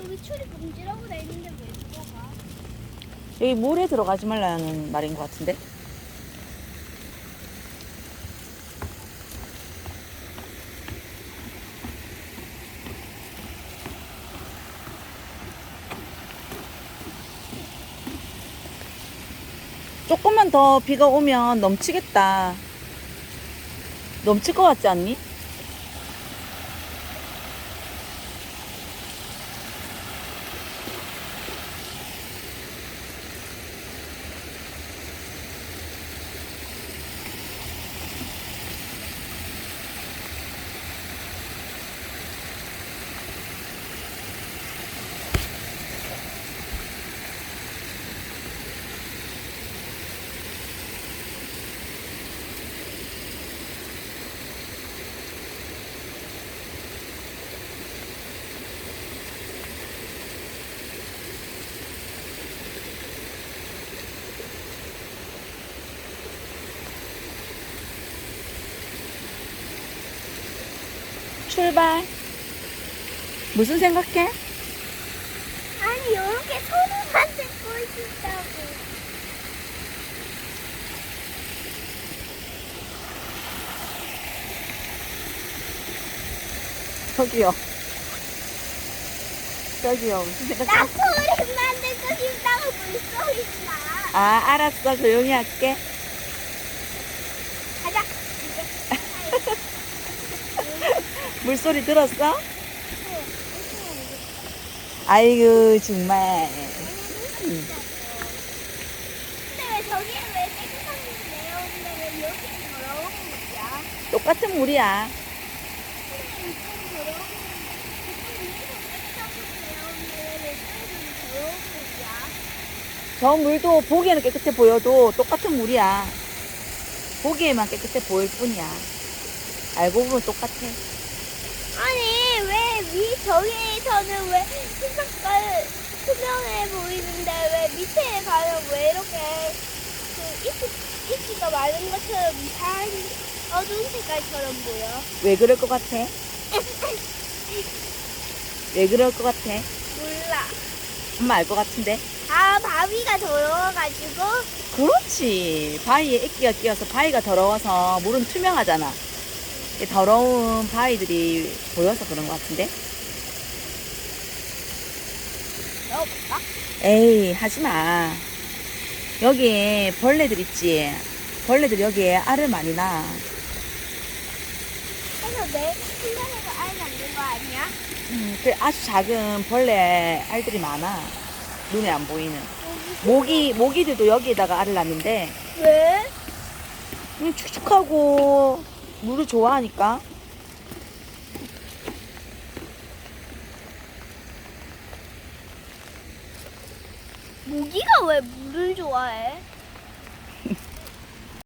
여기 출입 금지라고 돼 있는데 왜 들어가? 여기 물에 들어가지 말라는 말인 것 같은데. 조금만 더 비가 오면 넘치겠다. 넘칠 것 같지 않니? 출발. 무슨 생각해? 아니 이렇게 소리만 듣고 있다고. 저기요. 저기요. 무슨 나 생각해? 소리만 듣고 싶다고 물소리 나. 아, 알았어. 조용히 할게. 가자. 물소리 들었어? 아이고, 정말. 근데 왜 저기는 왜 깨끗한 물이 내려오는데 왜 여기는 더러운 물이야? 똑같은 물이야. 근데 이쪽은 더러운 물이 이쪽 위에서 깨끗한 물이 내려오는데 왜 저기는 더러운 물이야? 저 물도 보기에는 깨끗해 보여도 똑같은 물이야. 보기에만 깨끗해 보일 뿐이야. 알고 보면 똑같아. 아니 왜 저기에서는 왜 색깔 투명해 보이는데 왜 밑에 가면 왜 이렇게 그 이끼가 마른 것처럼 이상한 어두운 색깔처럼 보여? 왜 그럴 것 같아? 왜 그럴 것 같아? 몰라. 엄마 알 것 같은데? 아 바위가 더러워가지고. 그렇지. 바위에 이끼가 끼어서 바위가 더러워서 물은 투명하잖아. 이 더러운 바위들이 보여서 그런 것 같은데? 넣어볼까? 에이, 하지 마. 여기에 벌레들 있지? 벌레들 여기에 알을 많이 낳아. 그래서 내 신경에서 알 낳는 거 아니야? 그 아주 작은 벌레 알들이 많아. 눈에 안 보이는. 모기들도 여기에다가 알을 낳는데, 왜? 그냥 축축하고 물을 좋아하니까. 모기가 왜 물을 좋아해?